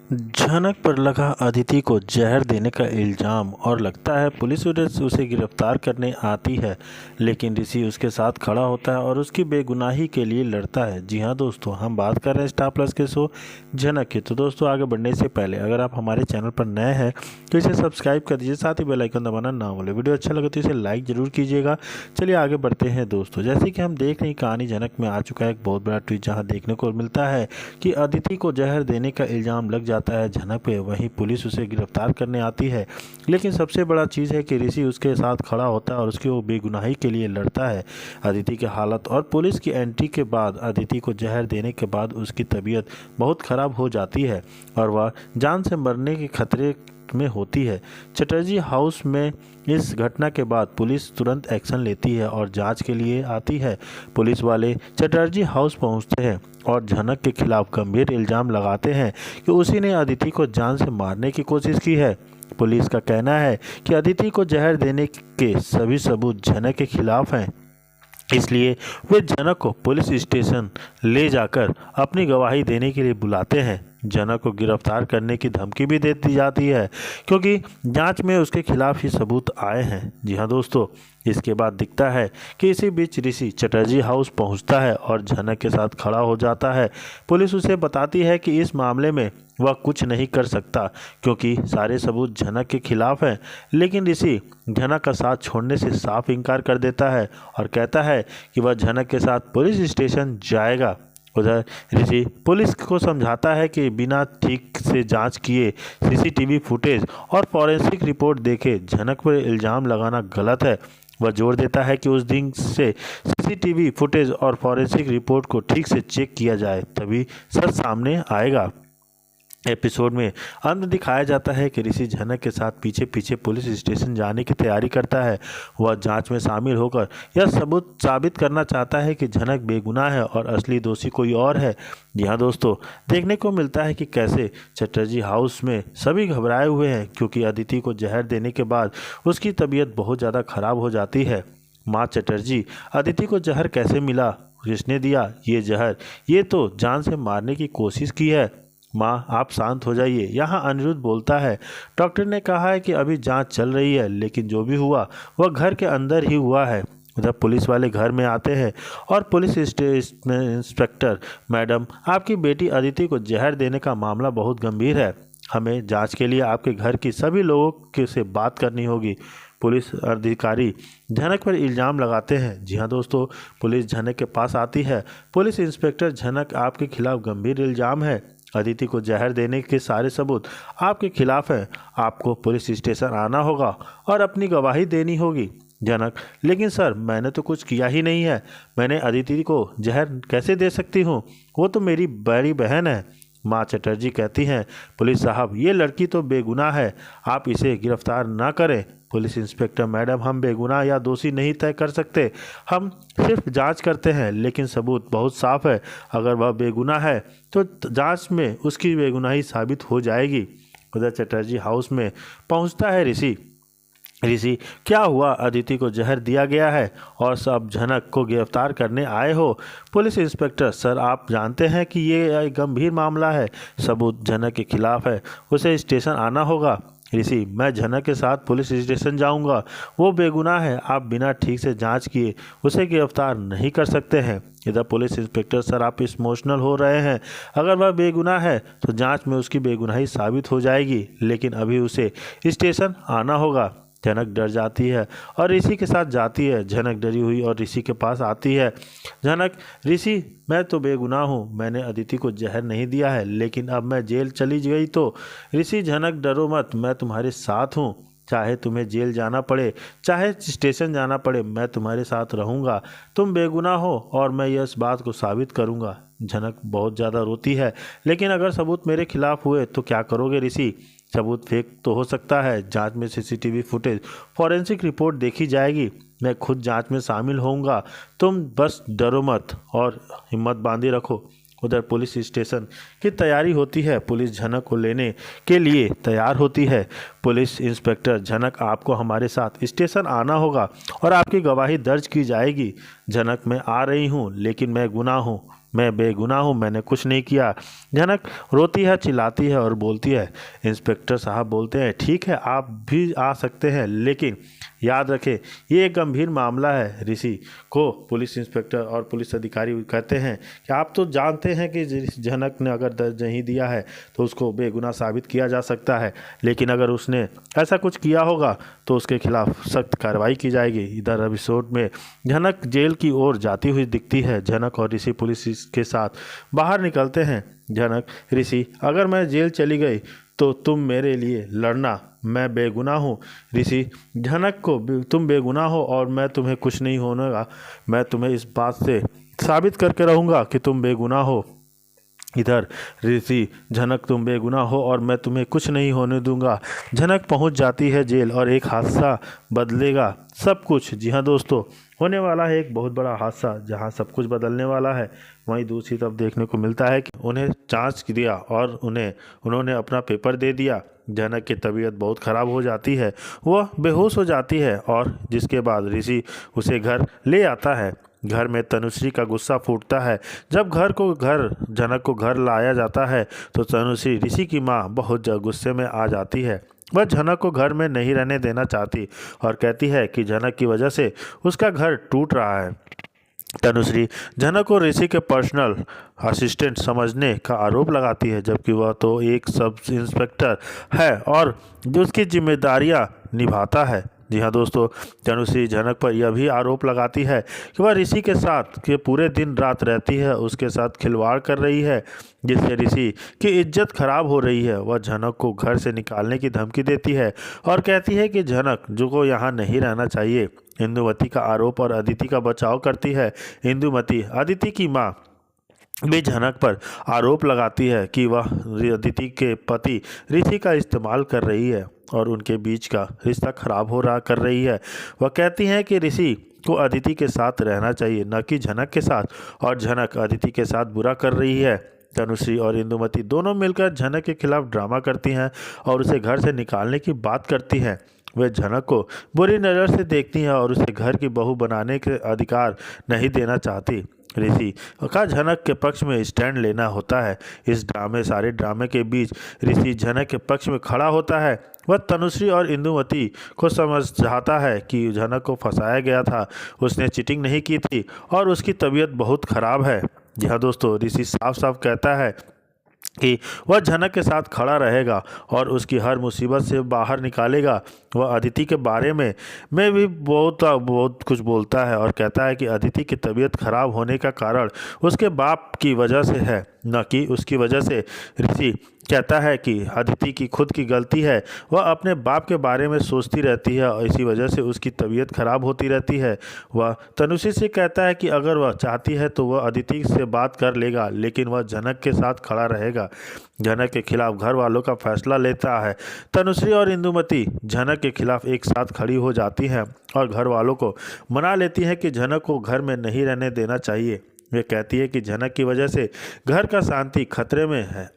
झनक पर लगा अदिति को जहर देने का इल्ज़ाम और लगता है पुलिस उसे गिरफ्तार करने आती है, लेकिन ऋषि उसके साथ खड़ा होता है और उसकी बेगुनाही के लिए लड़ता है। जी हाँ दोस्तों, हम बात कर रहे हैं स्टार प्लस के शो झनक की। तो दोस्तों, आगे बढ़ने से पहले अगर आप हमारे चैनल पर नए हैं तो इसे सब्सक्राइब कर दीजिए, साथ ही बेल आइकन दबाना ना भूलें। वीडियो अच्छा लगे तो इसे लाइक जरूर कीजिएगा। चलिए आगे बढ़ते हैं दोस्तों। जैसे कि हम देख रहे हैं, कहानी झनक में आ चुका है एक बहुत बड़ा ट्वीट, जहाँ देखने को मिलता है कि अदिति को जहर देने का इल्ज़ाम लग जाता है झनक पे। वहीं पुलिस उसे गिरफ्तार करने आती है, लेकिन सबसे बड़ा चीज़ है कि ऋषि उसके साथ खड़ा होता है और उसकी वो बेगुनाही के लिए लड़ता है। अदिति की हालत और पुलिस की एंट्री के बाद अदिति को जहर देने के बाद उसकी तबीयत बहुत ख़राब हो जाती है और वह जान से मरने के खतरे में होती है। चटर्जी हाउस में इस घटना के बाद पुलिस तुरंत एक्शन लेती है और जांच के लिए आती है। पुलिस वाले चटर्जी हाउस पहुंचते हैं और झनक के खिलाफ गंभीर इल्ज़ाम लगाते हैं कि उसी ने अदिति को जान से मारने की कोशिश की है। पुलिस का कहना है कि अदिति को जहर देने के सभी सबूत झनक के खिलाफ हैं, इसलिए वे झनक को पुलिस स्टेशन ले जाकर अपनी गवाही देने के लिए बुलाते हैं। झनक को गिरफ्तार करने की धमकी भी दे दी जाती है, क्योंकि जांच में उसके खिलाफ ही सबूत आए हैं। जी हाँ दोस्तों, इसके बाद दिखता है कि इसी बीच ऋषि चटर्जी हाउस पहुंचता है और झनक के साथ खड़ा हो जाता है। पुलिस उसे बताती है कि इस मामले में वह कुछ नहीं कर सकता, क्योंकि सारे सबूत झनक के खिलाफ हैं। लेकिन ऋषि झनक का साथ छोड़ने से साफ इनकार कर देता है और कहता है कि वह झनक के साथ पुलिस स्टेशन जाएगा। उधर ऋषि पुलिस को समझाता है कि बिना ठीक से जांच किए सीसीटीवी फुटेज और फॉरेंसिक रिपोर्ट देखे झनक पर इल्ज़ाम लगाना गलत है। वह जोर देता है कि उस दिन से सीसीटीवी फुटेज और फॉरेंसिक रिपोर्ट को ठीक से चेक किया जाए, तभी सच सामने आएगा। एपिसोड में अंत दिखाया जाता है कि ऋषि झनक के साथ पीछे पीछे पुलिस स्टेशन जाने की तैयारी करता है। वह जांच में शामिल होकर यह सबूत साबित करना चाहता है कि झनक बेगुनाह है और असली दोषी कोई और है। यहाँ दोस्तों, देखने को मिलता है कि कैसे चटर्जी हाउस में सभी घबराए हुए हैं, क्योंकि अदिति को जहर देने के बाद उसकी तबीयत बहुत ज़्यादा खराब हो जाती है। माँ चटर्जी, अदिति को जहर कैसे मिला, किसने दिया ये जहर? ये तो जान से मारने की कोशिश की है। माँ, आप शांत हो जाइए, यहाँ अनिरुद्ध बोलता है। डॉक्टर ने कहा है कि अभी जांच चल रही है, लेकिन जो भी हुआ वह घर के अंदर ही हुआ है। उधर पुलिस वाले घर में आते हैं और पुलिस इंस्पेक्टर, मैडम, आपकी बेटी अदिति को जहर देने का मामला बहुत गंभीर है। हमें जांच के लिए आपके घर की सभी लोगों से बात करनी होगी। पुलिस अधिकारी झनक पर इल्ज़ाम लगाते हैं। जी हाँ दोस्तों, पुलिस झनक के पास आती है। पुलिस इंस्पेक्टर, झनक, आपके खिलाफ गंभीर इल्ज़ाम है। अदिति को जहर देने के सारे सबूत आपके खिलाफ हैं। आपको पुलिस स्टेशन आना होगा और अपनी गवाही देनी होगी। जनक, लेकिन सर, मैंने तो कुछ किया ही नहीं है। मैंने अदिति को जहर कैसे दे सकती हूँ? वो तो मेरी बड़ी बहन है। माँ चटर्जी कहती हैं, पुलिस साहब, ये लड़की तो बेगुनाह है, आप इसे गिरफ्तार ना करें। पुलिस इंस्पेक्टर, मैडम, हम बेगुनाह या दोषी नहीं तय कर सकते, हम सिर्फ जांच करते हैं, लेकिन सबूत बहुत साफ है। अगर वह बेगुनाह है तो जांच में उसकी बेगुनाही साबित हो जाएगी। उधर चटर्जी हाउस में पहुंचता है ऋषि। ऋषि, क्या हुआ? अदिति को जहर दिया गया है और सब झनक को गिरफ्तार करने आए हो? पुलिस इंस्पेक्टर, सर, आप जानते हैं कि ये एक गंभीर मामला है, सबूत झनक के खिलाफ है, उसे स्टेशन आना होगा। ऋषि, मैं झनक के साथ पुलिस स्टेशन जाऊंगा, वो बेगुनाह है, आप बिना ठीक से जांच किए उसे गिरफ्तार नहीं कर सकते हैं। इधर पुलिस इंस्पेक्टर, सर, आप इमोशनल हो रहे हैं, अगर वह बेगुनाह है तो जांच में उसकी बेगुनाही साबित हो जाएगी, लेकिन अभी उसे स्टेशन आना होगा। झनक डर जाती है और ऋषि के साथ जाती है। झनक डरी हुई और ऋषि के पास आती है। झनक, ऋषि, मैं तो बेगुनाह हूँ, मैंने अदिति को जहर नहीं दिया है, लेकिन अब मैं जेल चली गई तो? ऋषि, झनक, डरो मत, मैं तुम्हारे साथ हूँ, चाहे तुम्हें जेल जाना पड़े, चाहे स्टेशन जाना पड़े, मैं तुम्हारे साथ रहूँगा। तुम बेगुनाह हो और मैं इस बात को साबित करूँगा। झनक बहुत ज़्यादा रोती है, लेकिन अगर सबूत मेरे खिलाफ हुए तो क्या करोगे ऋषि? सबूत फेक तो हो सकता है, जांच में सीसीटीवी फुटेज, फॉरेंसिक रिपोर्ट देखी जाएगी, मैं खुद जांच में शामिल होऊंगा, तुम बस डरो मत और हिम्मत बांधे रखो। उधर पुलिस स्टेशन की तैयारी होती है। पुलिस झनक को लेने के लिए तैयार होती है। पुलिस इंस्पेक्टर, झनक, आपको हमारे साथ स्टेशन आना होगा और आपकी गवाही दर्ज की जाएगी। झनक, मैं आ रही हूँ, लेकिन मैं गुनाह हूँ, मैं बेगुनाह हूँ, मैंने कुछ नहीं किया। जनक रोती है, चिल्लाती है और बोलती है। इंस्पेक्टर साहब बोलते हैं, ठीक है आप भी आ सकते हैं, लेकिन याद रखें ये एक गंभीर मामला है। ऋषि को पुलिस इंस्पेक्टर और पुलिस अधिकारी कहते हैं कि आप तो जानते हैं कि जनक ने अगर दर्ज नहीं दिया है तो उसको बेगुनाह साबित किया जा सकता है, लेकिन अगर उसने ऐसा कुछ किया होगा तो उसके खिलाफ सख्त कार्रवाई की जाएगी। इधर एपिसोड में जनक जेल की ओर जाती हुई दिखती है। जनक और ऋषि पुलिस के साथ बाहर निकलते हैं। जनक, ऋषि, अगर मैं जेल चली गई तो तुम मेरे लिए लड़ना, मैं बेगुनाह हूँ। ऋषि जनक को, तुम बेगुनाह हो और मैं तुम्हें कुछ नहीं होने का, मैं तुम्हें इस बात से साबित करके रहूँगा कि तुम बेगुनाह हो। इधर ऋषि, जनक तुम बेगुनाह हो और मैं तुम्हें कुछ नहीं होने दूंगा। जनक पहुंच जाती है जेल और एक हादसा बदलेगा सब कुछ। जी हाँ दोस्तों, होने वाला है एक बहुत बड़ा हादसा जहां सब कुछ बदलने वाला है। वहीं दूसरी तरफ देखने को मिलता है कि उन्हें जांच दिया और उन्होंने अपना पेपर दे दिया। जनक की तबीयत बहुत ख़राब हो जाती है, वह बेहोश हो जाती है और जिसके बाद ऋषि उसे घर ले आता है। घर में तनुश्री का गुस्सा फूटता है। जब जनक को घर लाया जाता है तो तनुश्री, ऋषि की माँ, बहुत गुस्से में आ जाती है। वह जनक को घर में नहीं रहने देना चाहती और कहती है कि जनक की वजह से उसका घर टूट रहा है। तनुश्री जनक को ऋषि के पर्सनल असिस्टेंट समझने का आरोप लगाती है, जबकि वह तो एक सब इंस्पेक्टर है और जो उसकी जिम्मेदारियां निभाता है। जी हाँ दोस्तों, तनुश्री जनक पर यह भी आरोप लगाती है कि वह ऋषि के साथ के पूरे दिन रात रहती है, उसके साथ खिलवाड़ कर रही है, जिससे ऋषि की इज्जत खराब हो रही है। वह जनक को घर से निकालने की धमकी देती है और कहती है कि जनक जो को यहाँ नहीं रहना चाहिए। इंदुमती का आरोप और अदिति का बचाव करती है। इंदुमती अदिति की माँ भी जनक पर आरोप लगाती है कि वह अदिति के पति ऋषि का इस्तेमाल कर रही है और उनके बीच का रिश्ता खराब हो रहा कर रही है। वह कहती हैं कि ऋषि को अदिति के साथ रहना चाहिए, न कि जनक के साथ, और जनक अदिति के साथ बुरा कर रही है। तनुश्री और इंदुमती दोनों मिलकर जनक के खिलाफ ड्रामा करती हैं और उसे घर से निकालने की बात करती हैं। वे जनक को बुरी नज़र से देखती हैं और उसे घर की बहू बनाने के अधिकार नहीं देना चाहती। ऋषि का जनक के पक्ष में स्टैंड लेना होता है। इस सारे ड्रामे के बीच ऋषि जनक के पक्ष में खड़ा होता है। वह तनुश्री और इंदुमती को समझाता है कि जनक को फंसाया गया था, उसने चीटिंग नहीं की थी और उसकी तबीयत बहुत ख़राब है। जी हाँ दोस्तों, ऋषि साफ साफ कहता है कि वह जनक के साथ खड़ा रहेगा और उसकी हर मुसीबत से बाहर निकालेगा। वह अदिति के बारे में भी बहुत कुछ बोलता है और कहता है कि अदिति की तबीयत खराब होने का कारण उसके बाप की वजह से है, न कि उसकी वजह से। ऋषि कहता है कि अदिति की खुद की गलती है, वह अपने बाप के बारे में सोचती रहती है और इसी वजह से उसकी तबीयत खराब होती रहती है। वह तनुश्री से कहता है कि अगर वह चाहती है तो वह अदिति से बात कर लेगा, लेकिन वह जनक के साथ खड़ा रहेगा। जनक के खिलाफ घर वालों का फैसला लेता है। तनुश्री और इंदुमती जनक के खिलाफ एक साथ खड़ी हो जाती हैं और घर वालों को मना लेती हैं कि जनक को घर में नहीं रहने देना चाहिए। वे कहती है कि जनक की वजह से घर का शांति खतरे में है।